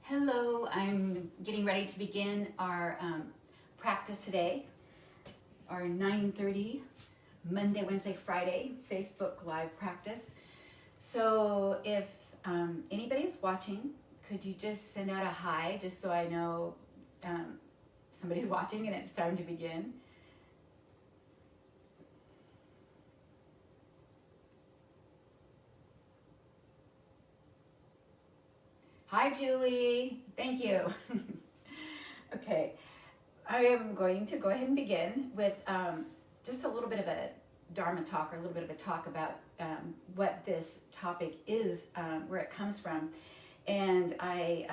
Hello, I'm getting ready to begin our practice today, our 9:30 Monday, Wednesday, Friday Facebook Live practice. So if anybody is watching, could you just send out a hi just so I know somebody's watching and it's time to begin? Hi, Julie. Thank you. Okay, I am going to go ahead and begin with just a little bit of a Dharma talk, or a little bit of a talk about what this topic is, where it comes from. And I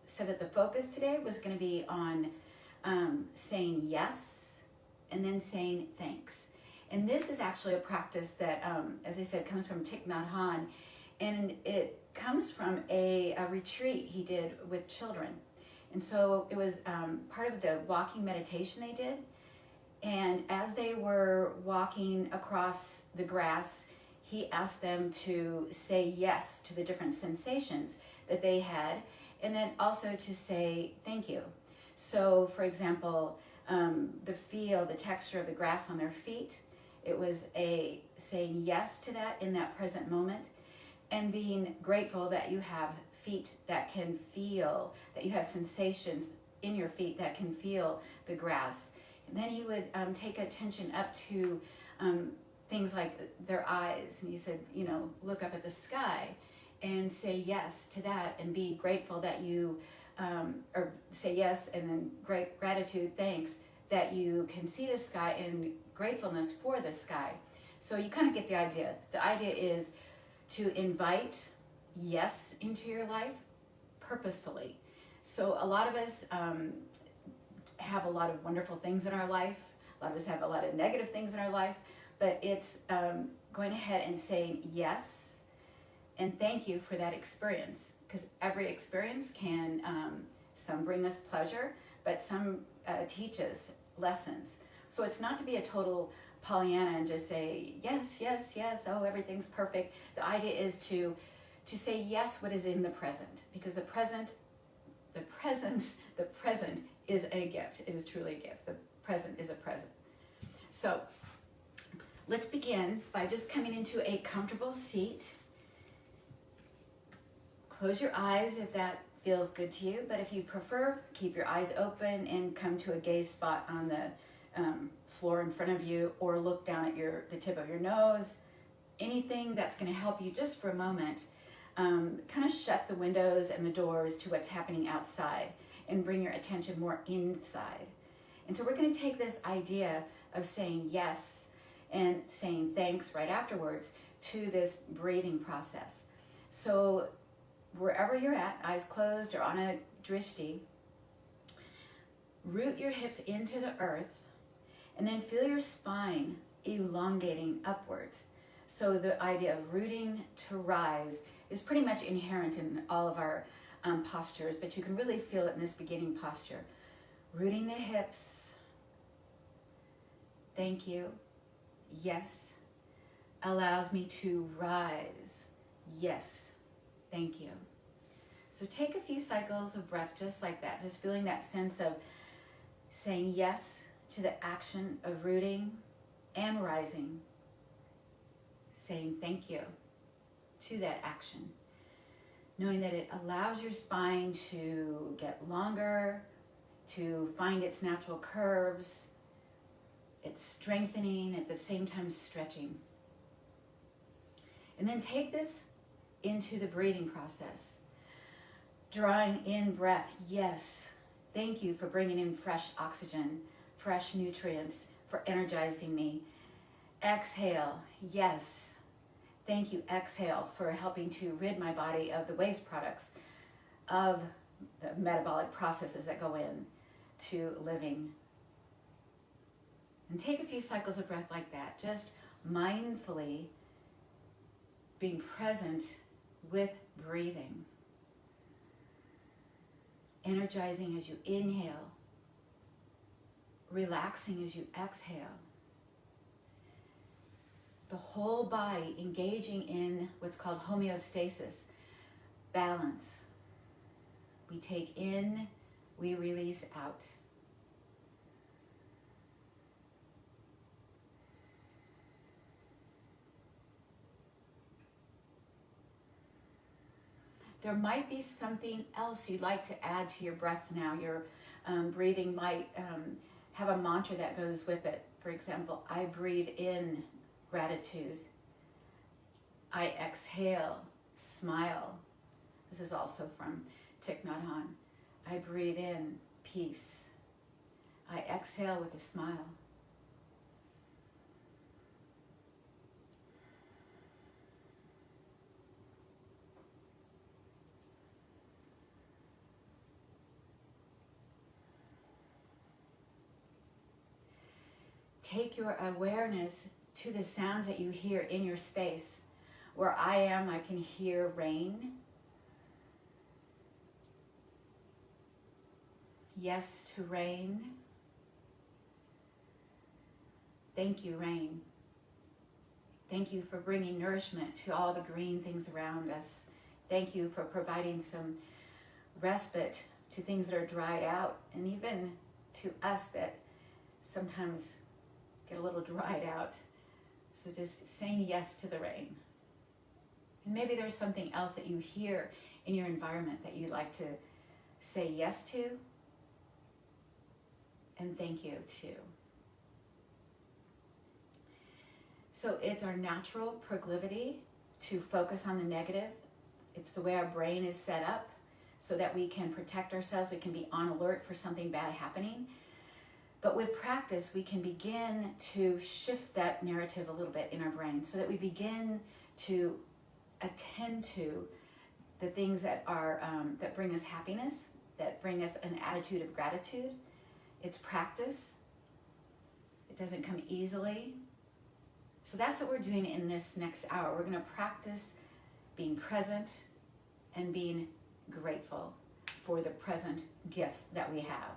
said that the focus today was going to be on saying yes and then saying thanks. And this is actually a practice that, as I said, comes from Thich Nhat Hanh, and it comes from a retreat he did with children. And so it was part of the walking meditation they did. And as they were walking across the grass, he asked them to say yes to the different sensations that they had, and then also to say thank you. So, for example, the texture of the grass on their feet, it was a saying yes to that in that present moment, and being grateful that you have feet that can feel, that you have sensations in your feet that can feel the grass. And then he would take attention up to things like their eyes. And he said, look up at the sky and say yes to that, and be grateful that you, or say yes and then gratitude, thanks, that you can see the sky, and gratefulness for the sky. So you kind of get the idea. The idea is to invite yes into your life purposefully. So a lot of us have a lot of wonderful things in our life. A lot of us have a lot of negative things in our life, but it's going ahead and saying yes and thank you for that experience, because every experience can, some bring us pleasure, but some teach us lessons. So it's not to be a total Pollyanna and just say yes, yes, yes, oh, everything's perfect. The idea is to say yes what is in the present, because the present is a gift. It is truly a gift. The present is a present. So let's begin by just coming into a comfortable seat. Close your eyes if that feels good to you, but if you prefer, keep your eyes open and come to a gaze spot on the floor in front of you, or look down at the tip of your nose. Anything that's going to help you just for a moment. Kind of shut the windows and the doors to what's happening outside and bring your attention more inside. And so we're going to take this idea of saying yes and saying thanks right afterwards to this breathing process. So wherever you're at, eyes closed or on a drishti, root your hips into the earth, and then feel your spine elongating upwards. So the idea of rooting to rise is pretty much inherent in all of our postures, but you can really feel it in this beginning posture. Rooting the hips. Thank you. Yes. Allows me to rise. Yes. Thank you. So take a few cycles of breath just like that, just feeling that sense of saying yes to the action of rooting and rising. Saying thank you to that action. Knowing that it allows your spine to get longer, to find its natural curves. It's strengthening, at the same time stretching. And then take this into the breathing process. Drawing in breath, yes. Thank you for bringing in fresh oxygen, fresh nutrients, for energizing me. Exhale, yes. Thank you, exhale, for helping to rid my body of the waste products of the metabolic processes that go in to living. And take a few cycles of breath like that, just mindfully being present with breathing. Energizing as you inhale, relaxing as you exhale. The whole body engaging in what's called homeostasis, balance. We take in, we release out. There might be something else you'd like to add to your breath now. Your breathing might have a mantra that goes with it. For example, I breathe in gratitude. I exhale, smile. This is also from Thich Nhat Hanh. I breathe in peace. I exhale with a smile. Take your awareness to the sounds that you hear in your space. Where I am, I can hear rain. Yes to rain. Thank you, rain. Thank you for bringing nourishment to all the green things around us. Thank you for providing some respite to things that are dried out, and even to us that sometimes get a little dried out. So just saying yes to the rain. And maybe there's something else that you hear in your environment that you'd like to say yes to and thank you to. So it's our natural proclivity to focus on the negative. It's the way our brain is set up so that we can protect ourselves. We can be on alert for something bad happening. But with practice, we can begin to shift that narrative a little bit in our brain so that we begin to attend to the things that are that bring us happiness, that bring us an attitude of gratitude. It's practice. It doesn't come easily. So that's what we're doing in this next hour. We're going to practice being present and being grateful for the present gifts that we have.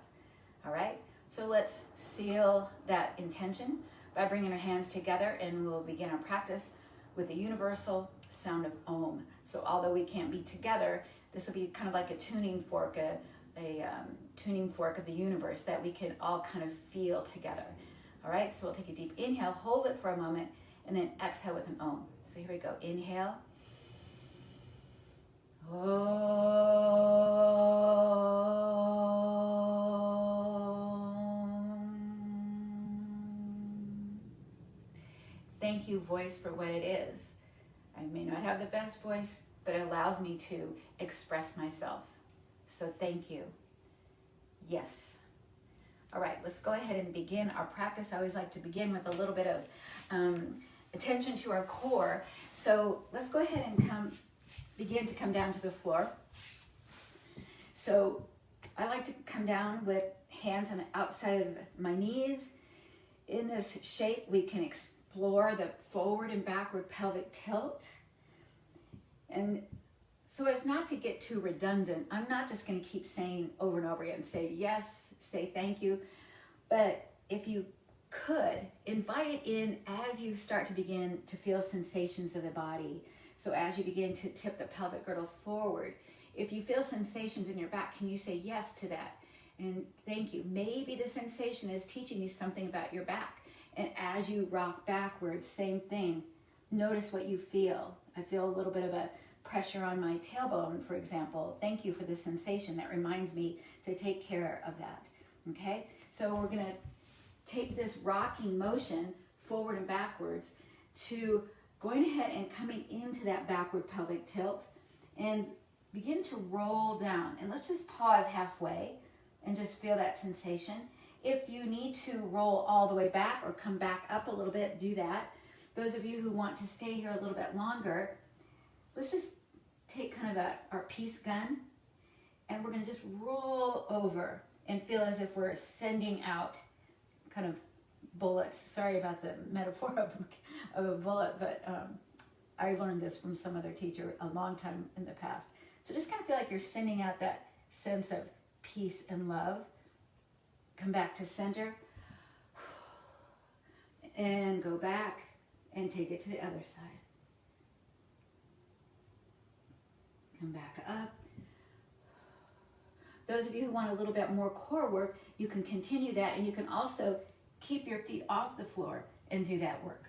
All right? So let's seal that intention by bringing our hands together, and we'll begin our practice with the universal sound of Om. So although we can't be together, this will be kind of like a tuning fork, a tuning fork of the universe that we can all kind of feel together. All right, so we'll take a deep inhale, hold it for a moment, and then exhale with an Om. So here we go. Inhale. Thank you, voice, for what it is. I may not have the best voice, but it allows me to express myself. So thank you. Yes. All right, let's go ahead and begin our practice. I always like to begin with a little bit of attention to our core. So let's go ahead and begin to come down to the floor. So I like to come down with hands on the outside of my knees. In this shape, we can explore the forward and backward pelvic tilt. And so as not to get too redundant, I'm not just going to keep saying over and over again, say yes, say thank you. But if you could, invite it in as you start to begin to feel sensations of the body. So as you begin to tip the pelvic girdle forward, if you feel sensations in your back, can you say yes to that? And thank you. Maybe the sensation is teaching you something about your back. And as you rock backwards, same thing. Notice what you feel. I feel a little bit of a pressure on my tailbone, for example. Thank you for the sensation. That reminds me to take care of that. Okay? So we're going to take this rocking motion forward and backwards to going ahead and coming into that backward pelvic tilt and begin to roll down. And let's just pause halfway and just feel that sensation. If you need to roll all the way back or come back up a little bit, do that. Those of you who want to stay here a little bit longer, let's just take kind of our peace gun, and we're going to just roll over and feel as if we're sending out kind of bullets. Sorry about the metaphor of a bullet, but I learned this from some other teacher a long time in the past. So just kind of feel like you're sending out that sense of peace and love. Come back to center and go back and take it to the other side. Come back up Those of you who want a little bit more core work, you can continue that, and you can also keep your feet off the floor and do that work.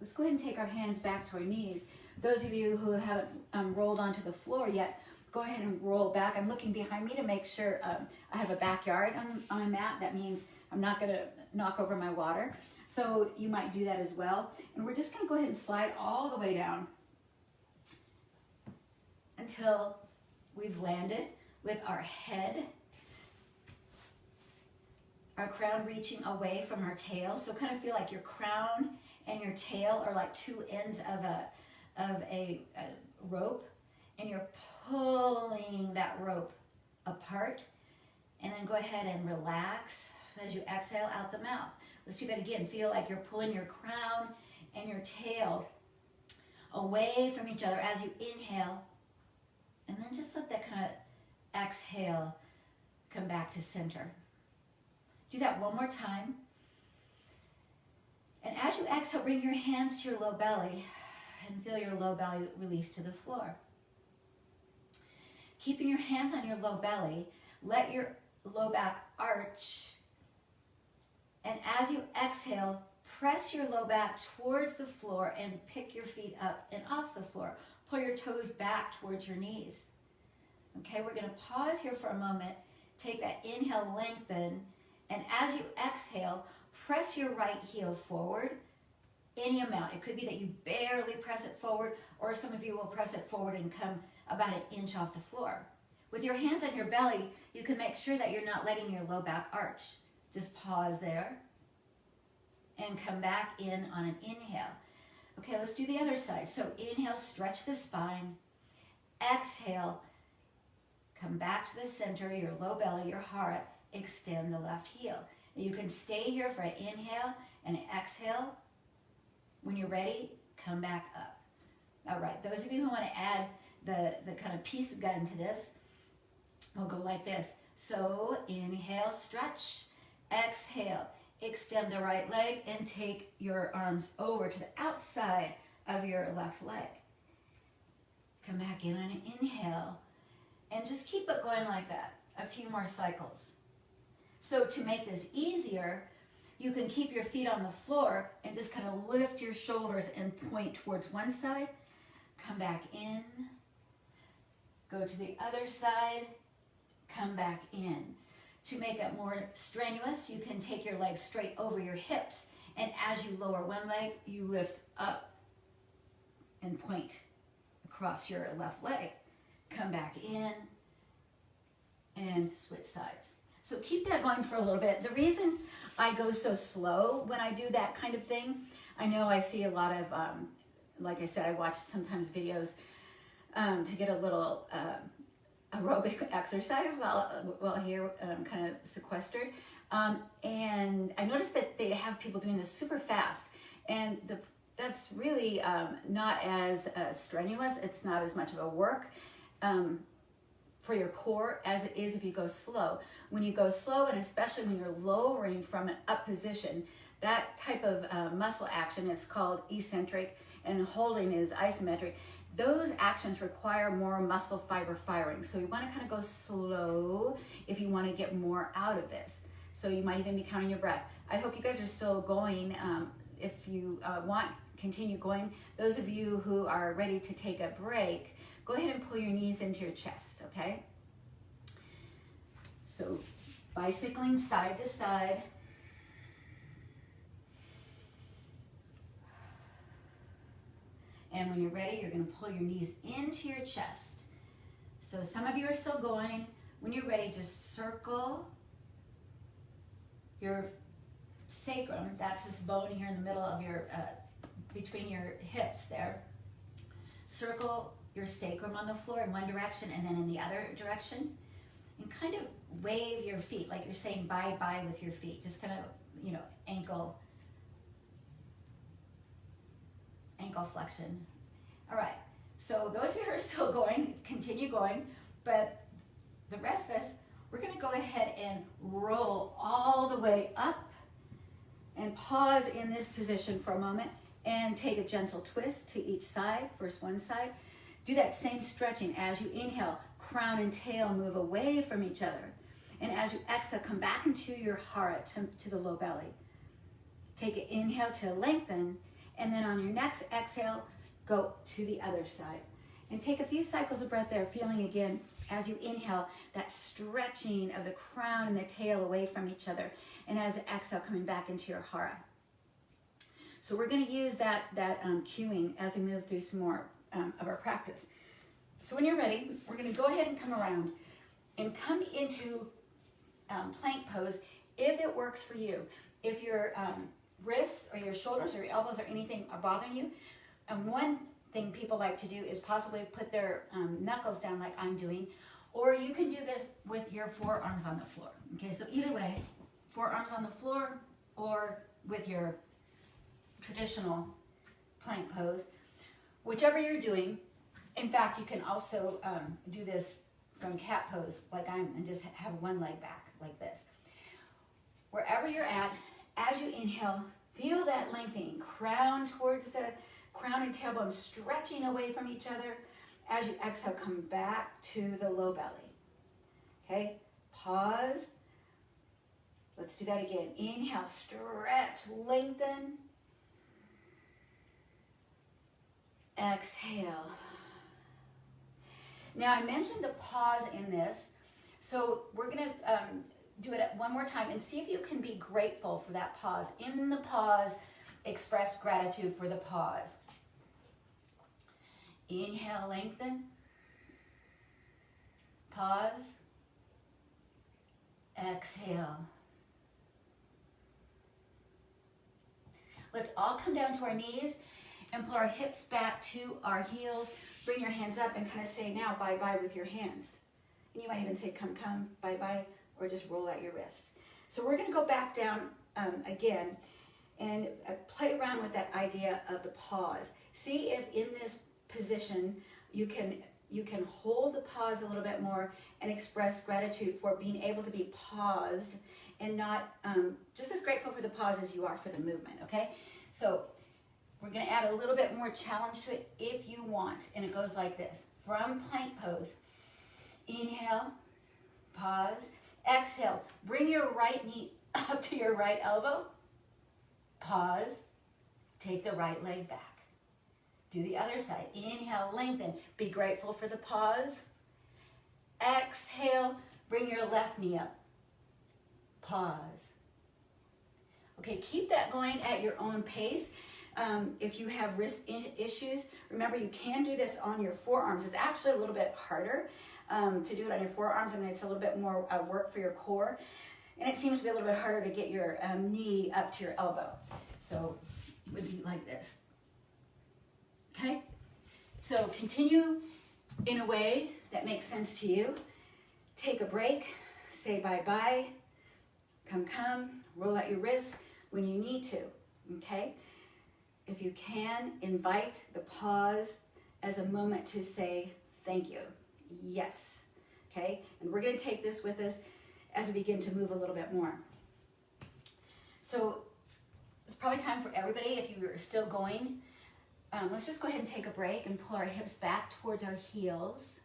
Let's go ahead and take our hands back to our knees. Those of you who haven't rolled onto the floor yet, go ahead and roll back. I'm looking behind me to make sure I have a backyard on my mat. That means I'm not going to knock over my water. So you might do that as well. And we're just going to go ahead and slide all the way down until we've landed with our head, our crown reaching away from our tail. So kind of feel like your crown and your tail are like two ends of a rope, and you're pulling that rope apart. And then go ahead and relax as you exhale out the mouth. Let's do that again. Feel like you're pulling your crown and your tail away from each other as you inhale, and then just let that kind of exhale come back to center. Do that one more time. And as you exhale, bring your hands to your low belly and feel your low belly release to the floor. Keeping your hands on your low belly, let your low back arch. And as you exhale, press your low back towards the floor and pick your feet up and off the floor. Pull your toes back towards your knees. Okay, we're going to pause here for a moment. Take that inhale, lengthen. And as you exhale, press your right heel forward, any amount. It could be that you barely press it forward, or some of you will press it forward and come about an inch off the floor. With your hands on your belly, you can make sure that you're not letting your low back arch. Just pause there and come back in on an inhale. Okay, let's do the other side. So inhale, stretch the spine. Exhale, come back to the center, your low belly, your heart. Extend the left heel. You can stay here for an inhale and an exhale. When you're ready, come back up. All right, those of you who want to add the kind of piece gun to this, we'll go like this. So inhale, stretch. Exhale, extend the right leg and take your arms over to the outside of your left leg. Come back in on an inhale and just keep it going like that. A few more cycles. So to make this easier, you can keep your feet on the floor and just kind of lift your shoulders and point towards one side. Come back in. Go to the other side. Come back in. To make it more strenuous, you can take your legs straight over your hips. And as you lower one leg, you lift up and point across your left leg. Come back in and switch sides. So keep that going for a little bit. The reason I go so slow when I do that kind of thing, I know I see a lot of, like I said, I watch sometimes videos to get a little aerobic exercise while here kind of sequestered. And I noticed that they have people doing this super fast. And that's really not as strenuous. It's not as much of a work for your core as it is if you go slow. When you go slow, and especially when you're lowering from an up position, that type of muscle action is called eccentric, and holding is isometric. Those actions require more muscle fiber firing. So you want to kind of go slow if you want to get more out of this. So you might even be counting your breath. I hope you guys are still going. If you want, continue going. Those of you who are ready to take a break, go ahead and pull your knees into your chest, okay? So bicycling side to side. And when you're ready, you're going to pull your knees into your chest. So some of you are still going. When you're ready, just circle your sacrum. That's this bone here in the middle of your, between your hips there. Circle your sacrum on the floor in one direction and then in the other direction. And kind of wave your feet like you're saying bye-bye with your feet. Just kind of, ankle flexion. All right, so those of you who are still going, continue going, but the rest of us, we're gonna go ahead and roll all the way up and pause in this position for a moment And take a gentle twist to each side, first one side. Do that same stretching as you inhale, crown and tail move away from each other. And as you exhale, come back into your heart, to the low belly. Take an inhale to lengthen, and then on your next exhale, go to the other side. And take a few cycles of breath there, feeling again, as you inhale, that stretching of the crown and the tail away from each other. And as you exhale, coming back into your hara. So we're going to use that cueing as we move through some more of our practice. So when you're ready, we're going to go ahead and come around and come into plank pose if it works for you. If your wrists or your shoulders or your elbows or anything are bothering you, one thing people like to do is possibly put their knuckles down like I'm doing, or you can do this with your forearms on the floor. Okay, so either way, forearms on the floor or with your traditional plank pose, whichever you're doing. In fact, you can also do this from cat pose like I'm, and just have one leg back like this. Wherever you're at, as you inhale, feel that lengthening, crown towards the crown and tailbone stretching away from each other. As you exhale, come back to the low belly. Okay, pause. Let's do that again. Inhale, stretch, lengthen. Exhale. Now I mentioned the pause in this, so we're going to do it one more time and see if you can be grateful for that pause. In the pause, express gratitude for the pause. Inhale, lengthen. Pause. Exhale. Let's all come down to our knees and pull our hips back to our heels. Bring your hands up and kind of say now bye-bye with your hands. And you might even say come, bye-bye, or just roll out your wrists. So we're going to go back down again and play around with that idea of the pause. See if in this position you can hold the pause a little bit more and express gratitude for being able to be paused and not just as grateful for the pause as you are for the movement, okay? So we're going to add a little bit more challenge to it if you want, and it goes like this. From plank pose, inhale, pause, exhale, bring your right knee up to your right elbow, pause, take the right leg back. Do the other side. Inhale, lengthen, be grateful for the pause. Exhale, bring your left knee up, pause. Okay, keep that going at your own pace. If you have wrist issues, remember you can do this on your forearms. It's actually a little bit harder to do it on your forearms, and it's a little bit more work for your core. And it seems to be a little bit harder to get your knee up to your elbow. So it would be like this. Okay? So continue in a way that makes sense to you. Take a break, say bye-bye, come, roll out your wrists when you need to, okay? If you can, invite the pause as a moment to say thank you. Yes. Okay? And we're going to take this with us as we begin to move a little bit more. So it's probably time for everybody, if you are still going, let's just go ahead and take a break and pull our hips back towards our heels.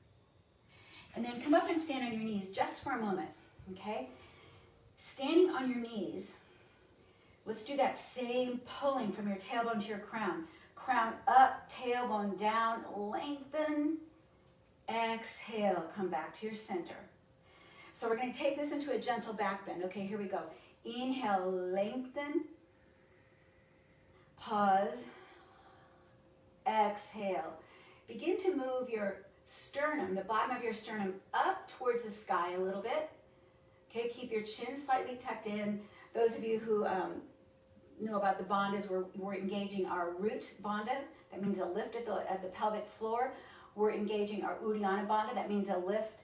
And then come up and stand on your knees just for a moment. Okay? Standing on your knees, let's do that same pulling from your tailbone to your crown. Crown up, tailbone down, lengthen. Exhale, come back to your center. So we're going to take this into a gentle back bend. Okay, here we go. Inhale, lengthen. Pause. Exhale. Begin to move your sternum, the bottom of your sternum, up towards the sky a little bit. Okay, keep your chin slightly tucked in. Those of you who know about the bandhas, we're engaging our root bandha. That means a lift at the pelvic floor. We're engaging our Uddiyana bandha. That means a lift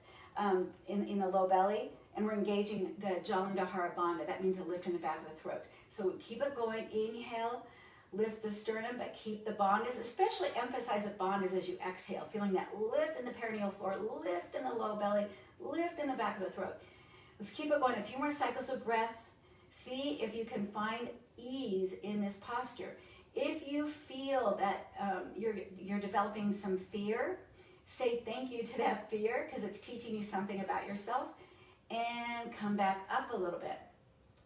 in the low belly. And we're engaging the Jalandhara bandha. That means a lift in the back of the throat. So keep it going. Inhale, lift the sternum, but keep the bandhas. Especially emphasize the bandhas as you exhale. Feeling that lift in the perineal floor, lift in the low belly, lift in the back of the throat. Let's keep it going. A few more cycles of breath. See if you can find ease in this posture. If you feel that you're developing some fear, say thank you to that fear because it's teaching you something about yourself, and come back up a little bit,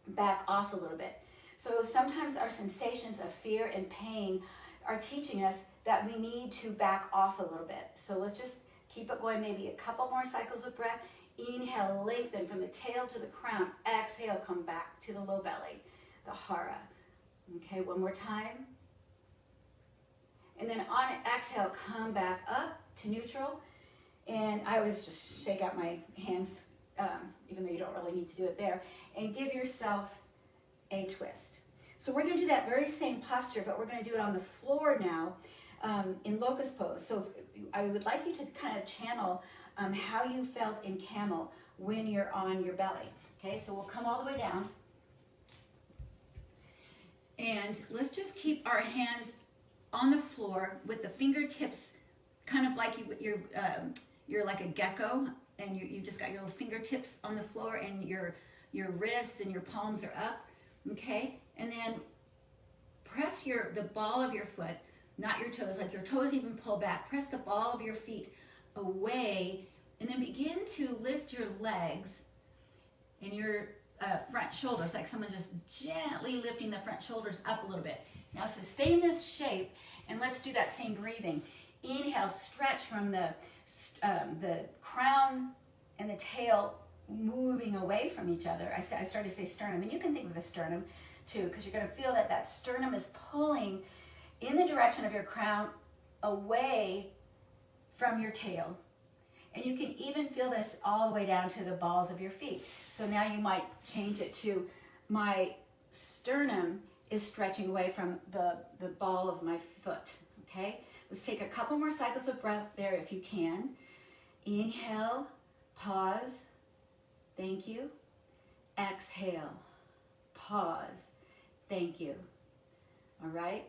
back off a little bit. So sometimes our sensations of fear and pain are teaching us that we need to back off a little bit. So let's just keep it going, maybe a couple more cycles of breath. Inhale, lengthen from the tail to the crown. Exhale, come back to the low belly, the hara. Okay, one more time. And then on exhale, come back up to neutral. And I always just shake out my hands, even though you don't really need to do it there. And give yourself a twist. So we're going to do that very same posture, but we're going to do it on the floor now in locust pose. So I would like you to kind of channel how you felt in camel when you're on your belly. Okay, so we'll come all the way down. And let's just keep our hands on the floor with the fingertips kind of like you're like a gecko, and you just got your little fingertips on the floor, and your wrists and your palms are up. Okay, and then press the ball of your foot, not your toes, like your toes even pull back. Press the ball of your feet away, and then begin to lift your legs and your front shoulders, like someone's just gently lifting the front shoulders up a little bit. Now sustain this shape, and let's do that same breathing. Inhale, stretch from the crown and the tail moving away from each other. I started to say sternum, and you can think of the sternum too, because you're going to feel that sternum is pulling in the direction of your crown away from your tail. And you can even feel this all the way down to the balls of your feet. So now you might change it to, my sternum is stretching away from the ball of my foot. Okay, let's take a couple more cycles of breath there if you can. Inhale, pause, thank you. Exhale, pause, thank you. All right,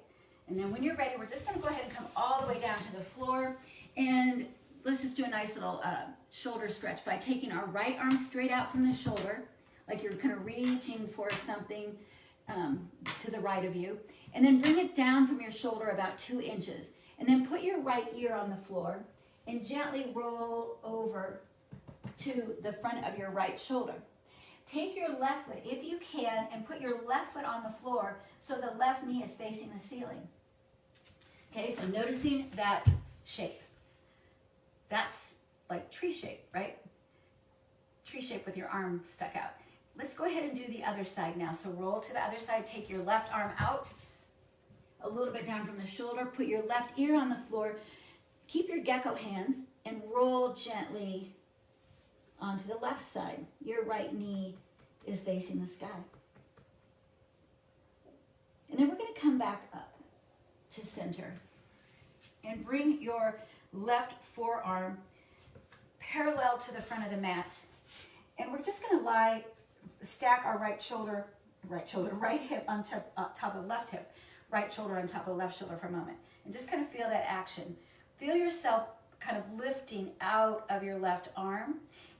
and then when you're ready, we're just going to go ahead and come all the way down to the floor, and let's just do a nice little shoulder stretch by taking our right arm straight out from the shoulder, like you're kind of reaching for something to the right of you, and then bring it down from your shoulder about 2 inches, and then put your right ear on the floor and gently roll over to the front of your right shoulder. Take your left foot, if you can, and put your left foot on the floor so the left knee is facing the ceiling. Okay, so noticing that shape. That's like tree shape, right? Tree shape with your arm stuck out. Let's go ahead and do the other side now. So roll to the other side, take your left arm out, a little bit down from the shoulder, put your left ear on the floor, keep your gecko hands, and roll gently onto the left side. Your right knee is facing the sky. And then we're going to come back up to center and bring your left forearm parallel to the front of the mat. And we're just going to stack our right hip on top of left hip, right shoulder on top of left shoulder for a moment. And just kind of feel that action. Feel yourself kind of lifting out of your left arm.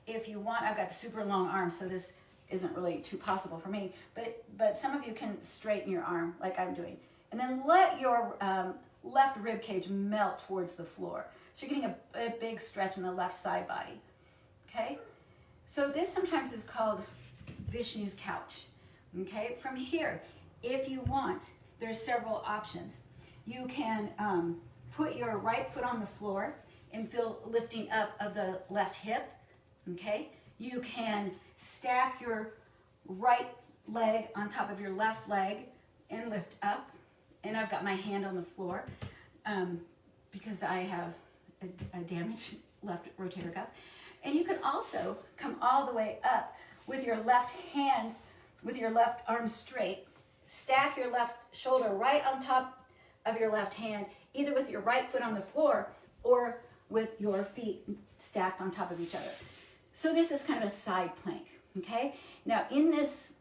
If you want, I've got super long arms, so this isn't really too possible for me, but some of you can straighten your arm like I'm doing. And then let your left rib cage melt towards the floor. So you're getting a big stretch in the left side body, okay? So this sometimes is called Vishnu's couch, okay? From here, if you want, there's several options. You can put your right foot on the floor and feel lifting up of the left hip, okay? You can stack your right leg on top of your left leg and lift up. And I've got my hand on the floor because I have a damaged left rotator cuff. And you can also come all the way up with your left hand, with your left arm straight, stack your left shoulder right on top of your left hand, either with your right foot on the floor or with your feet stacked on top of each other. So this is kind of a side plank, okay? Now in this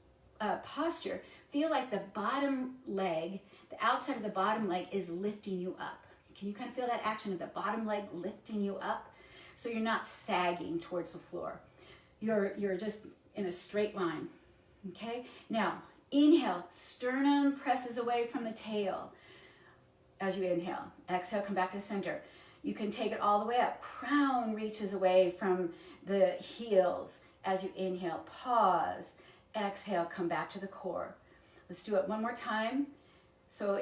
posture, feel like the bottom leg, the outside of the bottom leg is lifting you up. Can you kind of feel that action of the bottom leg lifting you up? So you're not sagging towards the floor. You're just in a straight line, okay? Now, inhale, sternum presses away from the tail. as you inhale. Exhale, come back to center. You can take it all the way up. Crown reaches away from the heels as you inhale. Pause. Exhale, come back to the core. Let's do it one more time. So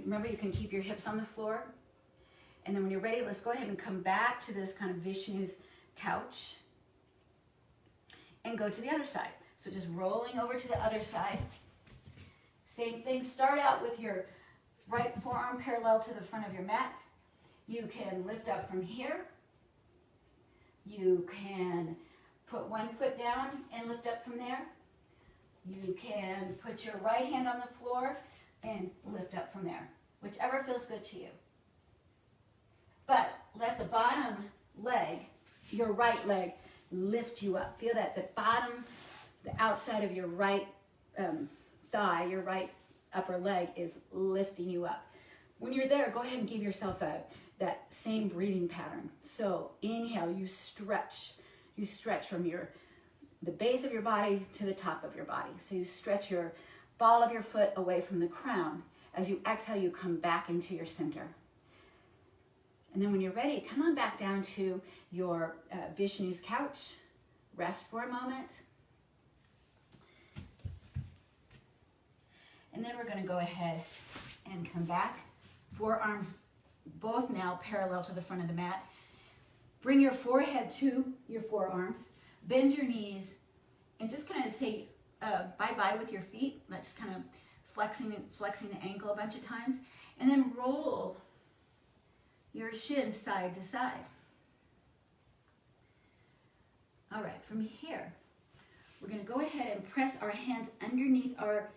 remember, you can keep your hips on the floor. And then when you're ready, let's go ahead and come back to this kind of Vishnu's couch. And go to the other side. So just rolling over to the other side. Same thing, start out with your right forearm parallel to the front of your mat. You can lift up from here. You can put one foot down and lift up from there. You can put your right hand on the floor and lift up from there, whichever feels good to you. But let the bottom leg, your right leg, lift you up. Feel that the bottom, the outside of your right thigh, your right upper leg is lifting you up. When you're there, go ahead and give yourself that same breathing pattern. So inhale, you stretch from the base of your body to the top of your body. So you stretch your ball of your foot away from the crown. As you exhale, you come back into your center. And then when you're ready, come on back down to your Vishnu's couch. Rest for a moment. And then we're going to go ahead and come back. Forearms both now parallel to the front of the mat. Bring your forehead to your forearms. Bend your knees and just kind of say bye-bye with your feet. Let's kind of flexing the ankle a bunch of times. And then roll your shins side to side. All right, from here, we're going to go ahead and press our hands underneath our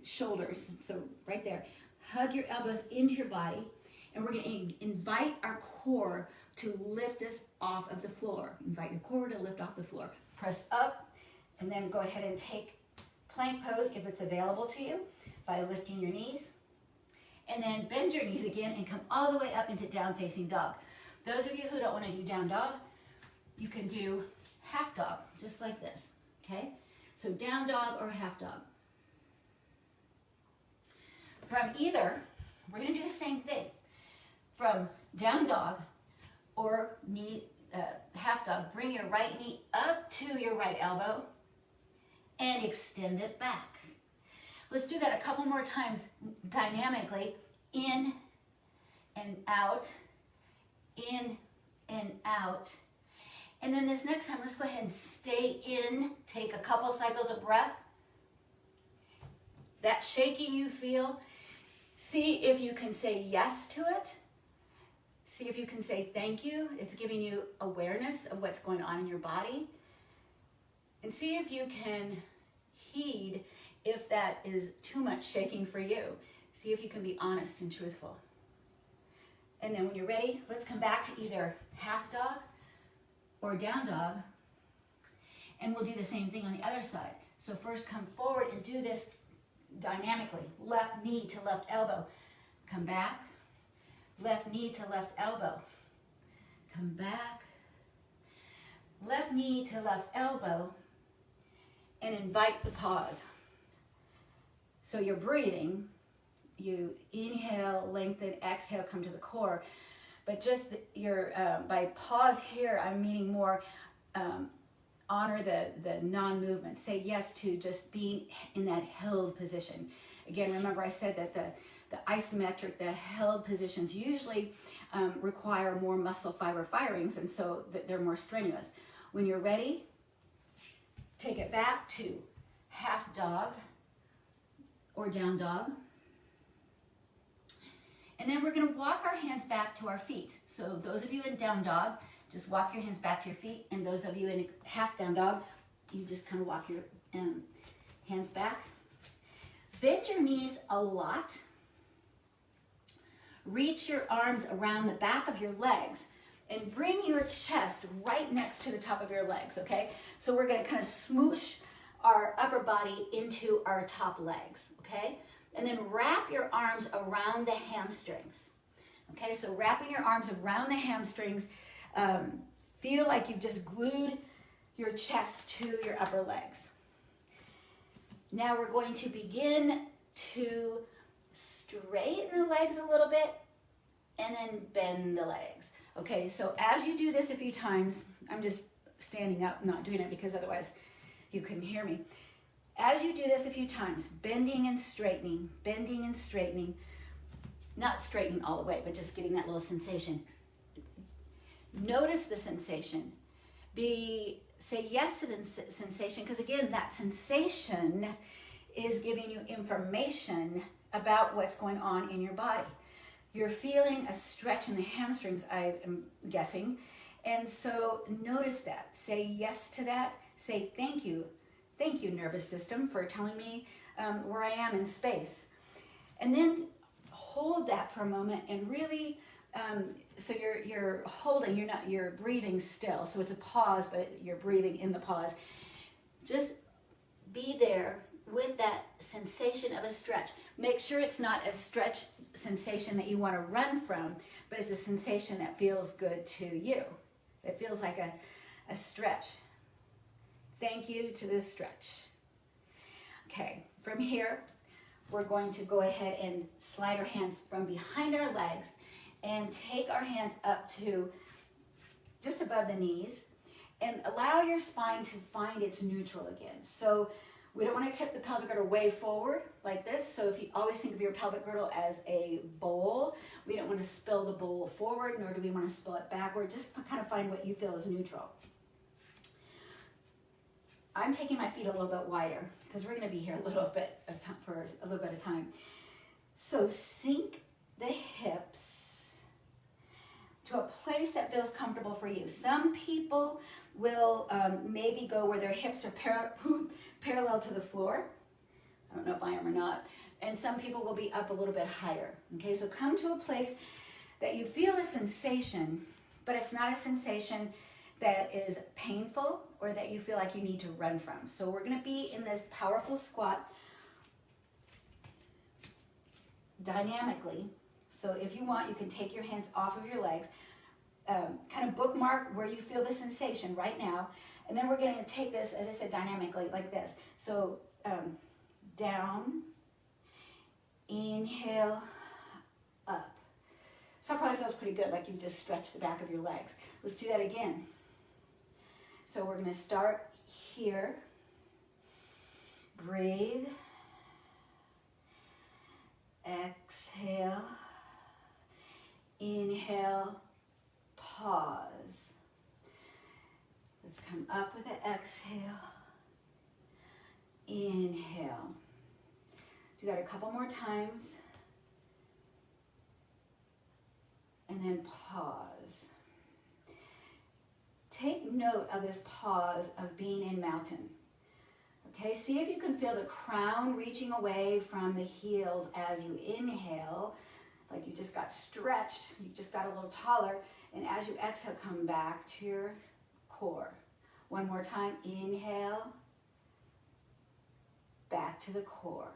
shoulders. So right there. Hug your elbows into your body. And we're going to invite our core to lift us off of the floor. Invite your core to lift off the floor. Press up, and then go ahead and take plank pose if it's available to you by lifting your knees. And then bend your knees again and come all the way up into down facing dog. Those of you who don't want to do down dog, you can do half dog, just like this, okay? So down dog or half dog. From either, we're going to do the same thing. From down dog or half dog, bring your right knee up to your right elbow and extend it back. Let's do that a couple more times dynamically. In and out, in and out. And then this next time, let's go ahead and stay in. Take a couple cycles of breath. That shaking you feel, see if you can say yes to it. See if you can say thank you. It's giving you awareness of what's going on in your body. And see if you can heed if that is too much shaking for you. See if you can be honest and truthful. And then when you're ready, let's come back to either half dog or down dog. And we'll do the same thing on the other side. So first come forward and do this dynamically. Left knee to left elbow. Come back. Left knee to left elbow. Come back. Left knee to left elbow. And invite the pause. So you're breathing. You inhale, lengthen, exhale, come to the core. But just by pause here, I'm meaning more honor the non-movement. Say yes to just being in that held position. Again, remember I said that the isometric, the held positions usually require more muscle fiber firings, and so they're more strenuous. When you're ready, take it back to half dog or down dog. And then we're going to walk our hands back to our feet. So those of you in down dog, just walk your hands back to your feet. And those of you in half down dog, you just kind of walk your hands back. Bend your knees a lot. Reach your arms around the back of your legs and bring your chest right next to the top of your legs, okay? So we're going to kind of smoosh our upper body into our top legs, okay? And then wrap your arms around the hamstrings. Okay, so wrapping your arms around the hamstrings, feel like you've just glued your chest to your upper legs. Now we're going to begin to straighten the legs a little bit, and then bend the legs. Okay, so as you do this a few times, I'm just standing up, not doing it because otherwise you couldn't hear me. As you do this a few times, bending and straightening, not straightening all the way, but just getting that little sensation. Notice the sensation. Say yes to the sensation, because again, that sensation is giving you information about what's going on in your body. You're feeling a stretch in the hamstrings, I am guessing. And so notice that. Say yes to that. Say thank you. Thank you, nervous system, for telling me where I am in space. And then hold that for a moment and really, so you're holding, you're breathing still. So it's a pause, but you're breathing in the pause. Just be there with that sensation of a stretch. Make sure it's not a stretch sensation that you want to run from, but it's a sensation that feels good to you. It feels like a stretch. Thank you to this stretch. Okay, from here, we're going to go ahead and slide our hands from behind our legs and take our hands up to just above the knees and allow your spine to find its neutral again. So we don't want to tip the pelvic girdle way forward like this. So if you always think of your pelvic girdle as a bowl, we don't want to spill the bowl forward, nor do we want to spill it backward. Just kind of find what you feel is neutral. I'm taking my feet a little bit wider because we're going to be here a little bit for a little bit of time. So sink the hips to a place that feels comfortable for you. Some people will maybe go where their hips are parallel to the floor. I don't know if I am or not. And some people will be up a little bit higher. Okay, so come to a place that you feel a sensation, but it's not a sensation that is painful or that you feel like you need to run from. So we're going to be in this powerful squat dynamically. So if you want, you can take your hands off of your legs, kind of bookmark where you feel the sensation right now, and then we're going to take this, as I said, dynamically like this. So down, inhale, up. So that probably feels pretty good, like you just stretched the back of your legs. Let's do that again. So we're going to start here. Breathe. Exhale. Inhale. Pause. Let's come up with an exhale. Inhale. Do that a couple more times. And then pause. Take note of this pause of being in mountain. Okay, see if you can feel the crown reaching away from the heels as you inhale, like you just got stretched, you just got a little taller, and as you exhale, come back to your core. One more time, inhale, back to the core.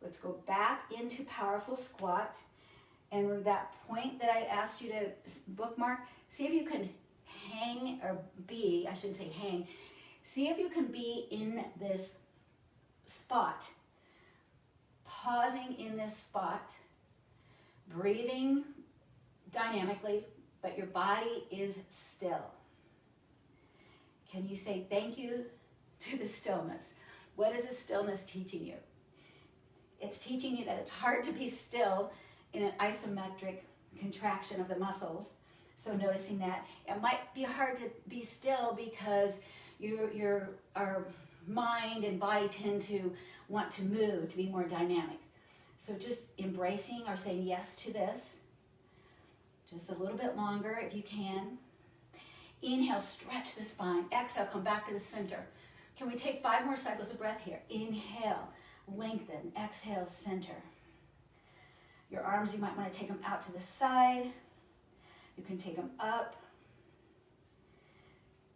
Let's go back into powerful squat, and that point that I asked you to bookmark, see if you can hang, or be, I shouldn't say hang, see if you can be in this spot, pausing in this spot, breathing dynamically, but your body is still. Can you say thank you to the stillness? What is the stillness teaching you? It's teaching you that it's hard to be still in an isometric contraction of the muscles. So noticing that it might be hard to be still because our mind and body tend to want to move, to be more dynamic. So just embracing or saying yes to this. Just a little bit longer if you can. Inhale, stretch the spine. Exhale, come back to the center. Can we take 5 more cycles of breath here? Inhale, lengthen. Exhale, center. Your arms, you might want to take them out to the side. You can take them up.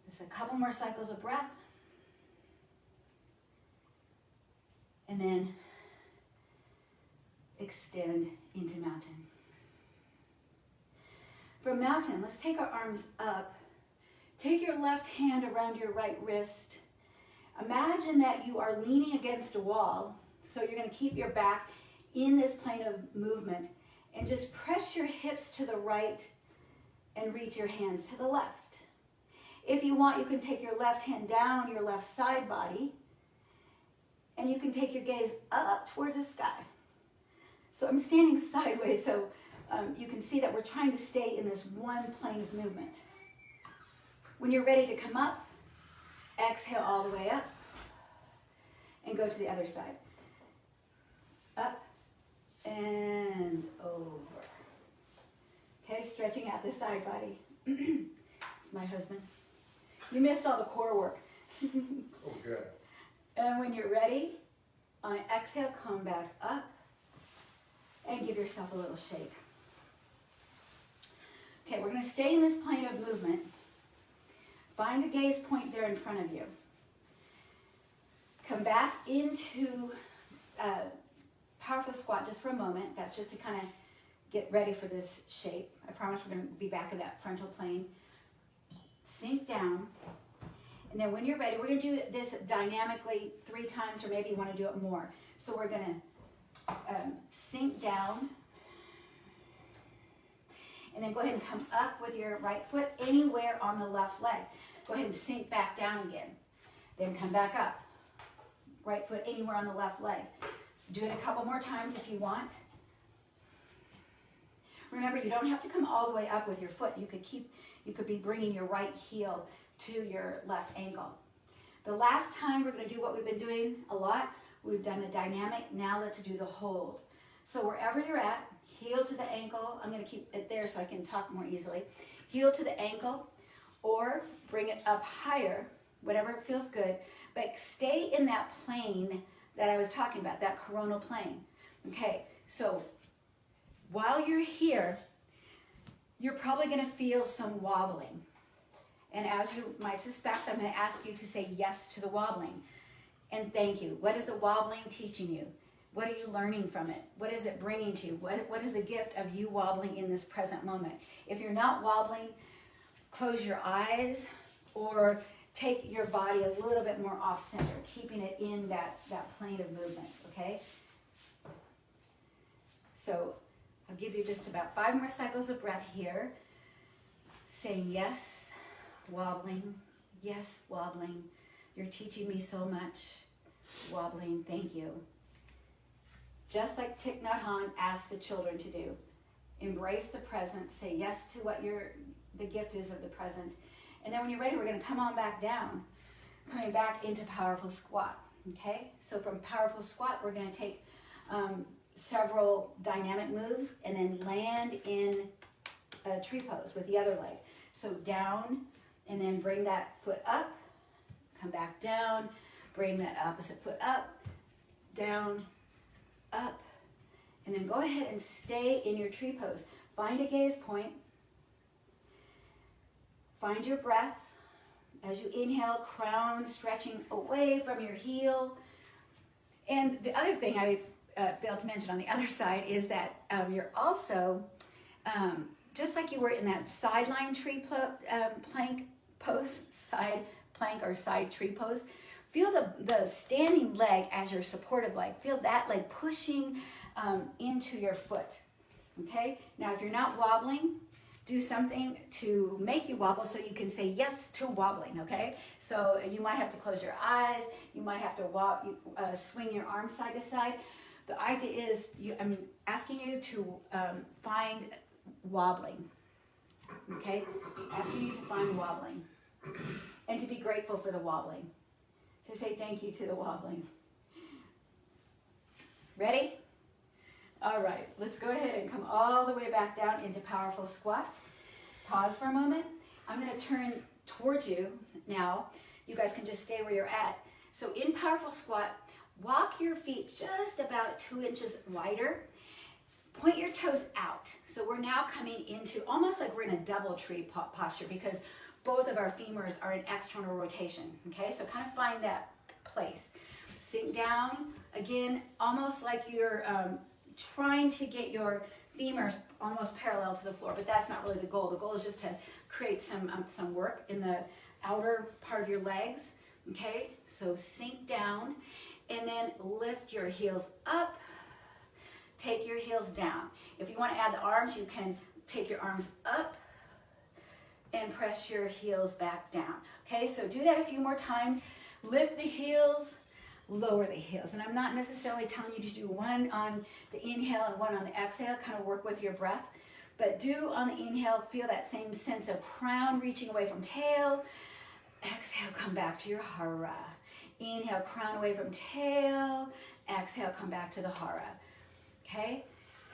Just a couple more cycles of breath. And then extend into mountain. From mountain, let's take our arms up. Take your left hand around your right wrist. Imagine that you are leaning against a wall. So you're going to keep your back in this plane of movement, and just press your hips to the right and reach your hands to the left. If you want, you can take your left hand down your left side body, and you can take your gaze up towards the sky. So I'm standing sideways, so you can see that we're trying to stay in this one plane of movement. When you're ready to come up, exhale all the way up, and go to the other side. Up and over. Okay, stretching out the side body. It's my husband. You missed all the core work. Oh, good. And when you're ready, on an exhale, come back up and give yourself a little shake. Okay, we're going to stay in this plane of movement. Find a gaze point there in front of you. Come back into powerful squat just for a moment. That's just to kind of get ready for this shape. I promise we're going to be back in that frontal plane. Sink down. And then when you're ready, we're going to do this dynamically 3 times, or maybe you want to do it more. So we're going to sink down. And then go ahead and come up with your right foot anywhere on the left leg. Go ahead and sink back down again. Then come back up. Right foot anywhere on the left leg. So do it a couple more times if you want. Remember, you don't have to come all the way up with your foot. You could be bringing your right heel to your left ankle. The last time we're going to do what we've been doing a lot. We've done the dynamic. Now let's do the hold. So wherever you're at, heel to the ankle. I'm going to keep it there so I can talk more easily. Heel to the ankle, or bring it up higher, whatever feels good. But stay in that plane that I was talking about, that coronal plane. Okay, so while you're here, you're probably going to feel some wobbling. And as you might suspect, I'm going to ask you to say yes to the wobbling. And thank you. What is the wobbling teaching you? What are you learning from it? What is it bringing to you? What is the gift of you wobbling in this present moment? If you're not wobbling, close your eyes or take your body a little bit more off center, keeping it in that plane of movement, okay? So I'll give you just about 5 more cycles of breath here. Saying yes, wobbling, yes, wobbling. You're teaching me so much. Wobbling, thank you. Just like Thich Nhat Hanh asked the children to do. Embrace the present, say yes to what the gift is of the present. And then when you're ready, we're going to come on back down, coming back into powerful squat, okay? So from powerful squat, we're going to take several dynamic moves and then land in a tree pose with the other leg. So down, and then bring that foot up, come back down, bring that opposite foot up, down, up, and then go ahead and stay in your tree pose. Find a gaze point. Find your breath. As you inhale, crown stretching away from your heel. And the other thing I failed to mention on the other side is that you're also, just like you were in that sideline tree plank pose, side plank or side tree pose, feel the standing leg as your supportive leg. Feel that leg pushing into your foot, okay? Now, if you're not wobbling, do something to make you wobble so you can say yes to wobbling, okay? So you might have to close your eyes. You might have to swing your arms side to side. The idea is, I'm asking you to find wobbling, okay? Asking you to find wobbling and to be grateful for the wobbling. To say thank you to the wobbling. Ready? All right, let's go ahead and come all the way back down into powerful squat. Pause for a moment. I'm going to turn towards you now. You guys can just stay where you're at. So in powerful squat, walk your feet just about 2 inches wider. Point your toes out. So we're now coming into almost like we're in a double tree posture because both of our femurs are in external rotation, okay? So kind of find that place. Sink down, again, almost like you're trying to get your femurs almost parallel to the floor, but that's not really the goal. The goal is just to create some work in the outer part of your legs, okay? So sink down, and then lift your heels up, take your heels down. If you want to add the arms, you can take your arms up and press your heels back down. Okay, so do that a few more times. Lift the heels, lower the heels. And I'm not necessarily telling you to do one on the inhale and one on the exhale, kind of work with your breath. But do on the inhale, feel that same sense of crown reaching away from tail. Exhale, come back to your hara. Inhale, crown away from tail. Exhale, come back to the hara. Okay?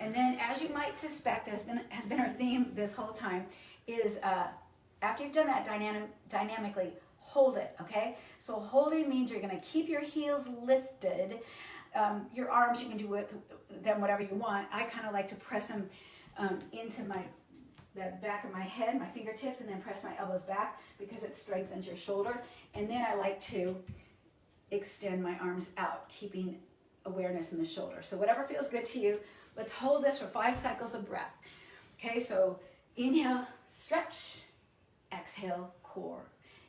And then, as you might suspect, has been our theme this whole time, is after you've done that dynamically, hold it, okay? So holding means you're going to keep your heels lifted. Your arms, you can do with them whatever you want. I kind of like to press them into the back of my head, my fingertips, and then press my elbows back because it strengthens your shoulder. And then I like to extend my arms out, keeping awareness in the shoulder. So whatever feels good to you, let's hold this for 5 cycles of breath. Okay, so inhale, stretch. Exhale, core.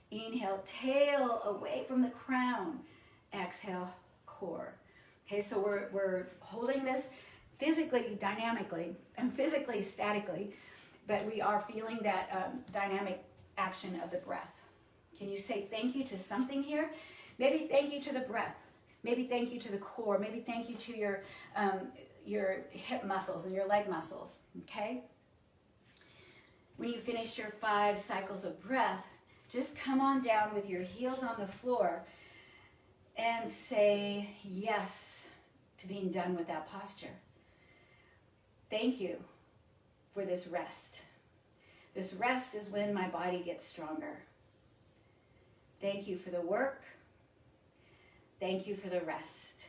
Inhale, tail away from the crown. Exhale, core. Okay, so we're holding this physically, dynamically, and physically, statically, but we are feeling that dynamic action of the breath. Can you say thank you to something here? Maybe thank you to the breath. Maybe thank you to the core. Maybe thank you to your hip muscles and your leg muscles, okay? When you finish your 5 cycles of breath, just come on down with your heels on the floor and say yes to being done with that posture. Thank you for this rest. This rest is when my body gets stronger. Thank you for the work. Thank you for the rest.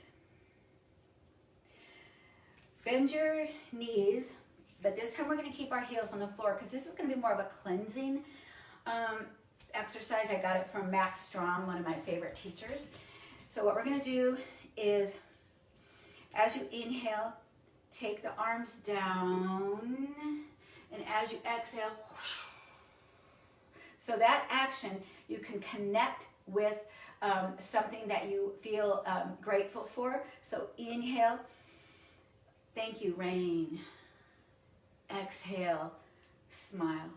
Bend your knees, but this time we're going to keep our heels on the floor because this is going to be more of a cleansing exercise. I got it from Max Strom, one of my favorite teachers. So what we're going to do is, as you inhale, take the arms down, and as you exhale, so that action, you can connect with something that you feel grateful for. So inhale, thank you, rain. Exhale, smile.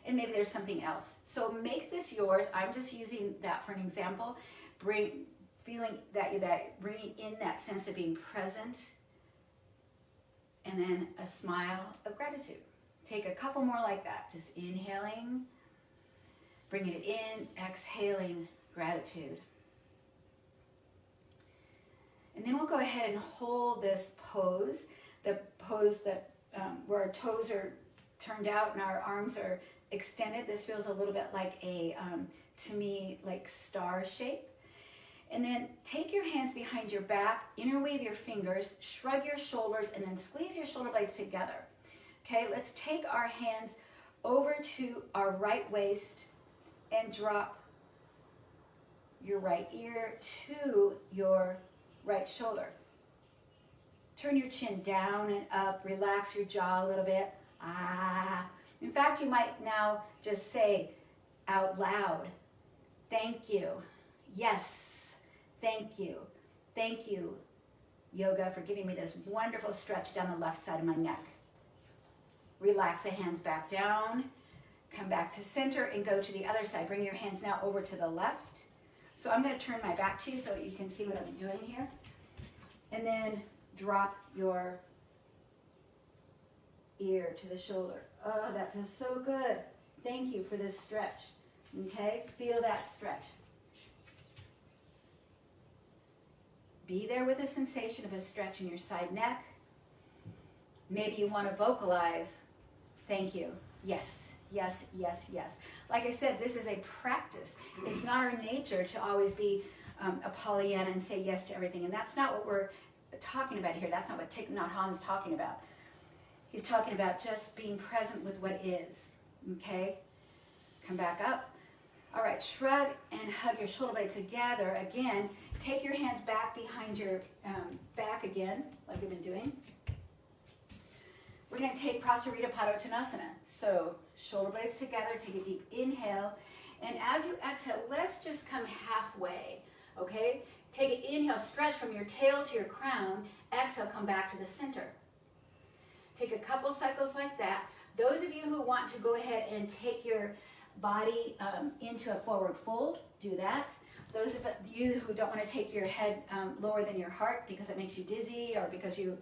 And maybe there's something else. So make this yours. I'm just using that for an example. Feeling that bringing in that sense of being present, and then a smile of gratitude. Take a couple more like that. Just inhaling, bringing it in, exhaling gratitude. And then we'll go ahead and hold this pose, the pose that where our toes are turned out and our arms are extended. This feels a little bit like a, to me, like star shape. And then take your hands behind your back, interweave your fingers, shrug your shoulders, and then squeeze your shoulder blades together. Okay, let's take our hands over to our right waist and drop your right ear to your right shoulder. Turn your chin down and up, relax your jaw a little bit. Ah. In fact, you might now just say out loud, thank you, yes. Thank you. Thank you, yoga, for giving me this wonderful stretch down the left side of my neck. Relax the hands back down. Come back to center and go to the other side. Bring your hands now over to the left. So I'm going to turn my back to you so you can see what I'm doing here. And then drop your ear to the shoulder. Oh, that feels so good. Thank you for this stretch. Okay? Feel that stretch. Be there with a sensation of a stretch in your side neck. Maybe you want to vocalize, thank you, yes, yes, yes, yes. Like I said, this is a practice. It's not our nature to always be a Pollyanna and say yes to everything. And that's not what we're talking about here. That's not what Thich Nhat Hanh's talking about. He's talking about just being present with what is, okay? Come back up. All right, shrug and hug your shoulder blades together. Again, take your hands back behind your back again, like we've been doing. We're going to take Prasarita Padottanasana. So shoulder blades together, take a deep inhale. And as you exhale, let's just come halfway, okay? Take an inhale, stretch from your tail to your crown. Exhale, come back to the center. Take a couple cycles like that. Those of you who want to go ahead and take your body into a forward fold, do that. Those of you who don't want to take your head lower than your heart because it makes you dizzy or because you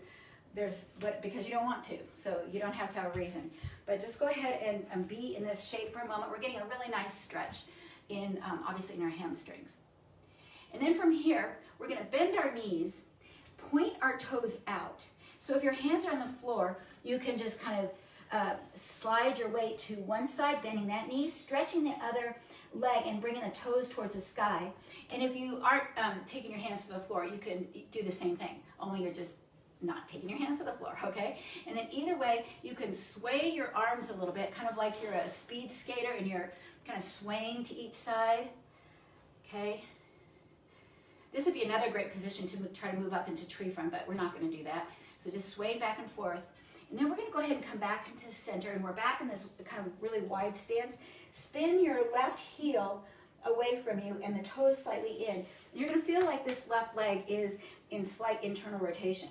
don't want to, so you don't have to have a reason. But just go ahead and be in this shape for a moment. We're getting a really nice stretch in obviously in our hamstrings. And then from here, we're going to bend our knees, point our toes out. So if your hands are on the floor, you can just kind of slide your weight to one side, bending that knee, stretching the other leg and bringing the toes towards the sky. And if you aren't taking your hands to the floor, you can do the same thing, only you're just not taking your hands to the floor, okay? And then either way, you can sway your arms a little bit, kind of like you're a speed skater and you're kind of swaying to each side, okay? This would be another great position to try to move up into tree front, but we're not going to do that. So just sway back and forth. And then we're going to go ahead and come back into the center, and we're back in this kind of really wide stance. Spin your left heel away from you and the toes slightly in. And you're going to feel like this left leg is in slight internal rotation.